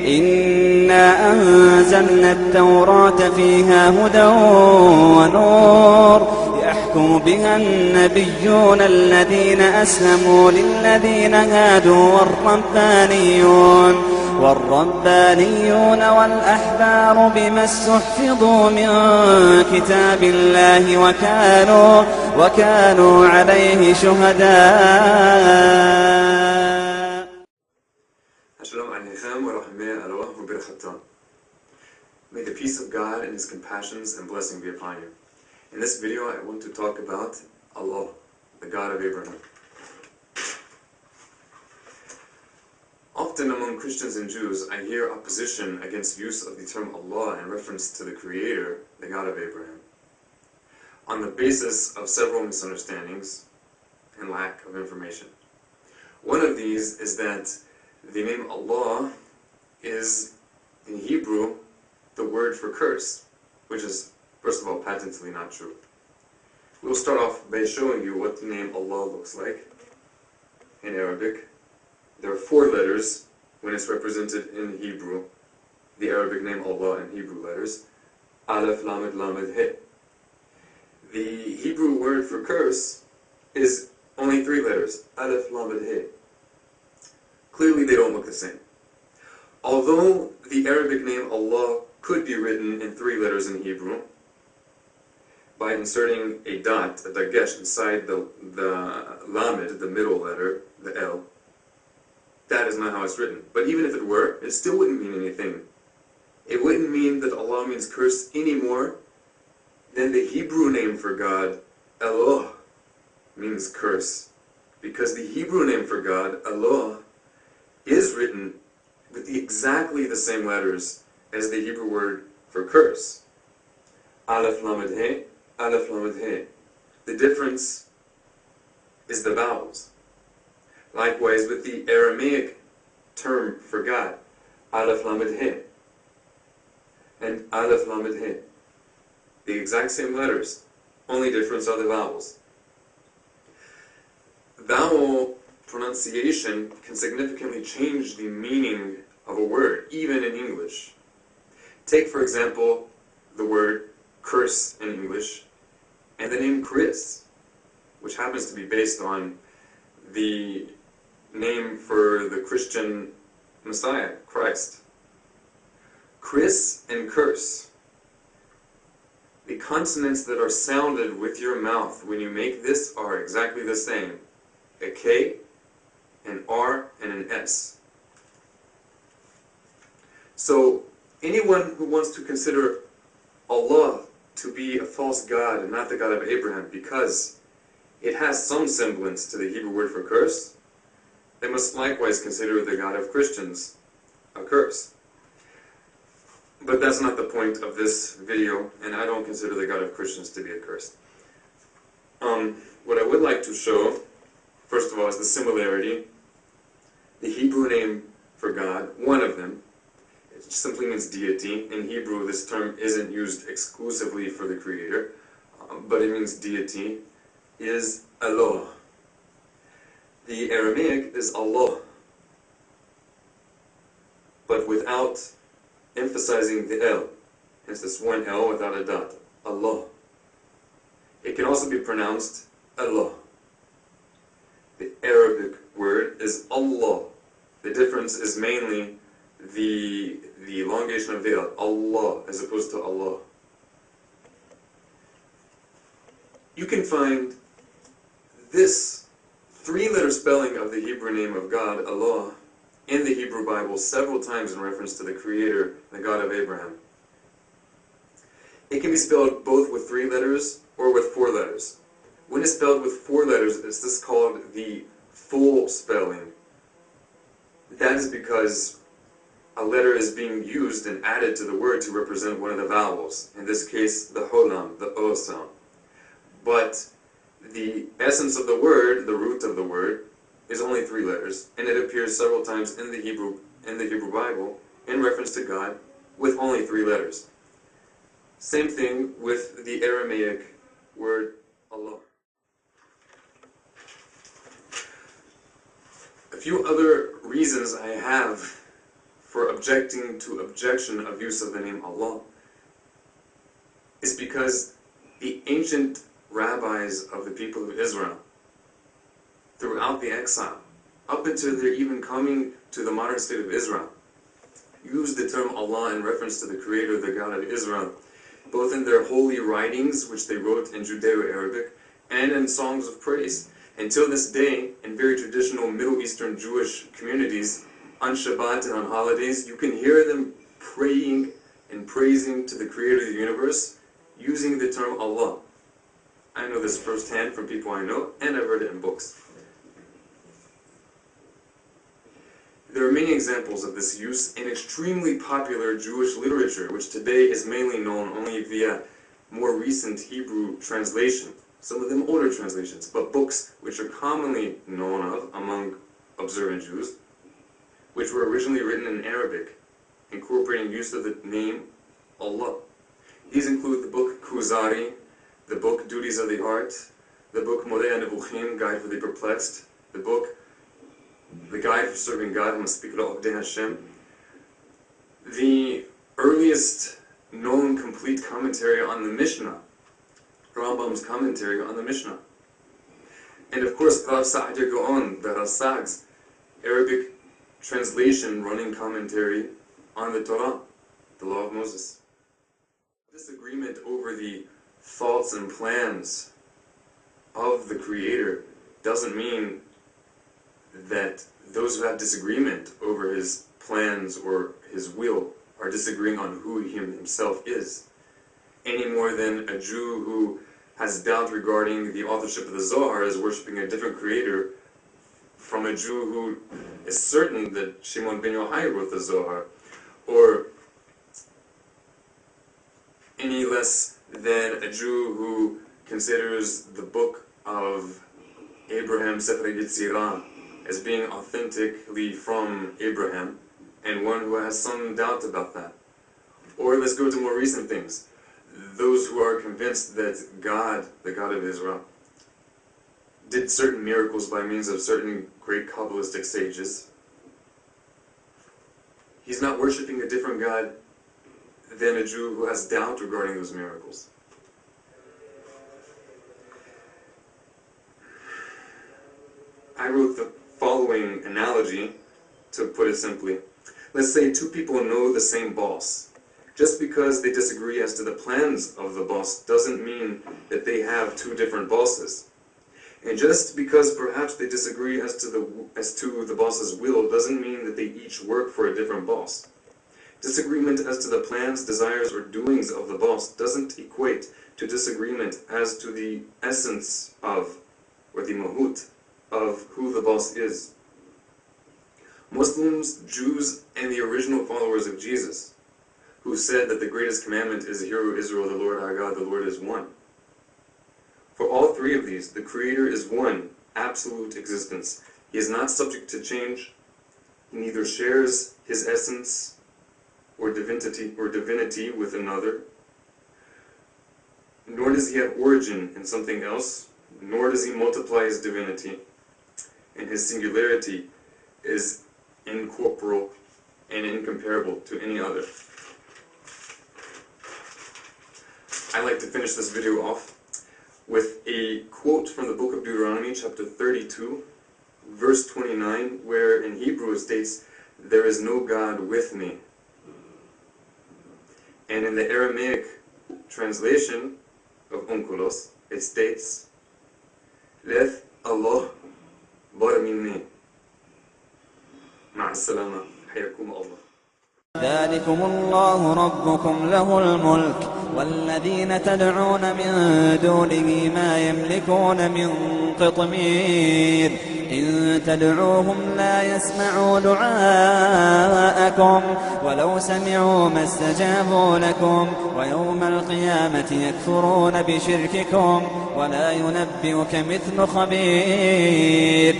إنا أنزلنا التوراة فيها هدى ونور يحكم بها النبيون الذين أسلموا للذين هادوا والربانيون والأحبار بما استحفظوا من كتاب الله وكانوا عليه شهداء. May the peace of God and His compassions and blessing be upon you. In this video I want to talk about Allah, the God of Abraham. Often among Christians and Jews I hear opposition against use of the term Allah in reference to the Creator, the God of Abraham, on the basis of several misunderstandings and lack of information. One of these is that the name Allah is, in Hebrew, the word for curse, which is, first of all, patently not true. We'll start off by showing you what the name Allah looks like in Arabic. There are 4 letters when it's represented in Hebrew, the Arabic name Allah in Hebrew letters. Alef, Lamed, Lamed, He. The Hebrew word for curse is only 3 letters. Alef, Lamed, He. Clearly they don't look the same. Although the Arabic name Allah could be written in 3 letters in Hebrew by inserting a dot, a dagesh, inside the lamed, the middle letter, the L. That is not how it's written. But even if it were, it still wouldn't mean anything. It wouldn't mean that Allah means curse any more than the Hebrew name for God, Allah, means curse. Because the Hebrew name for God, Allah, is written with exactly the same letters as the Hebrew word for curse. Alef Lamed He, Alef Lamed He. The difference is the vowels. Likewise with the Aramaic term for God, Alef Lamed He and Alef Lamed He. The exact same letters, only difference are the vowels. Vowel pronunciation can significantly change the meaning of a word, even in English. Take, for example, the word curse in English and the name Chris, which happens to be based on the name for the Christian Messiah, Christ. Chris and curse. The consonants that are sounded with your mouth when you make this are exactly the same. A K, an R, and an S. So, anyone who wants to consider Allah to be a false God and not the God of Abraham because it has some semblance to the Hebrew word for curse, they must likewise consider the God of Christians a curse. But that's not the point of this video, and I don't consider the God of Christians to be a curse. What I would like to show, first of all, is the similarity. The Hebrew name for God, one of them, it simply means deity. In Hebrew, this term isn't used exclusively for the Creator, but it means deity, is Allah. The Aramaic is Allah, but without emphasizing the L. Hence this one L without a dot. Allah. It can also be pronounced Allah. The Arabic word is Allah. The difference is mainly the elongation of the L. Allah as opposed to Allah. You can find this 3-letter spelling of the Hebrew name of God, Allah, in the Hebrew Bible several times in reference to the Creator, the God of Abraham. It can be spelled both with 3 letters or with 4 letters. When it's spelled with 4 letters, it's this called the full spelling. That is because a letter is being used and added to the word to represent one of the vowels. In this case, the holam, the O sound. But the essence of the word, the root of the word, is only 3 letters, and it appears several times in the Hebrew Bible in reference to God with only 3 letters. Same thing with the Aramaic word Allah. A few other reasons I have for objecting to objection of use of the name Allah is because the ancient rabbis of the people of Israel, throughout the exile, up until their even coming to the modern state of Israel, used the term Allah in reference to the Creator, the God of Israel, both in their holy writings, which they wrote in Judeo-Arabic, and in songs of praise. Until this day, in very traditional Middle Eastern Jewish communities, on Shabbat and on holidays, you can hear them praying and praising to the Creator of the universe using the term Allah. I know this firsthand from people I know, and I've read it in books. There are many examples of this use in extremely popular Jewish literature, which today is mainly known only via more recent Hebrew translation, some of them older translations, but books which are commonly known of among observant Jews, which were originally written in Arabic, incorporating use of the name Allah. These include the book Kuzari, the book Duties of the Heart, the book Modeh Nevuchim, Guide for the Perplexed, the book The Guide for Serving God, Maspikra Abdeh Hashem, the earliest known complete commentary on the Mishnah, Rambam's commentary on the Mishnah, and of course Rav Sa'dir Gaon, the Rasag's Arabic translation running commentary on the Torah, the Law of Moses. Disagreement over the thoughts and plans of the Creator doesn't mean that those who have disagreement over His plans or His will are disagreeing on who He Himself is, any more than a Jew who has doubt regarding the authorship of the Zohar is worshipping a different Creator from a Jew who is certain that Shimon ben Yochai wrote the Zohar, or any less than a Jew who considers the book of Abraham, Sefer Yetzirah, as being authentically from Abraham, and one who has some doubt about that. Or let's go to more recent things. Those who are convinced that God, the God of Israel, did certain miracles by means of certain great Kabbalistic sages. He's not worshipping a different God than a Jew who has doubt regarding those miracles. I wrote the following analogy to put it simply. Let's say two people know the same boss. Just because they disagree as to the plans of the boss doesn't mean that they have two different bosses. And just because perhaps they disagree as to the boss's will doesn't mean that they each work for a different boss. Disagreement as to the plans, desires, or doings of the boss doesn't equate to disagreement as to the essence of, or the mahut, of who the boss is. Muslims, Jews, and the original followers of Jesus, who said that the greatest commandment is, Hear, O Israel, the Lord our God, the Lord is one. For all three of these, the Creator is one, absolute existence. He is not subject to change. He neither shares His essence or divinity with another, nor does He have origin in something else, nor does He multiply His divinity, and His singularity is incorporeal and incomparable to any other. I'd like to finish this video off with a quote from the book of Deuteronomy, chapter 32, verse 29, where in Hebrew it states, "There is no God with me." And in the Aramaic translation of Onkelos, it states, "Leth Allah bar minni." مع السلامة. حياكم الله. ذلكم الله ربكم له الملك والذين تدعون من دونه ما يملكون من قطمير إن تدعوهم لا يسمعوا دعاءكم ولو سمعوا ما استجابوا لكم ويوم القيامة يكفرون بشرككم ولا ينبئك مثل خبير.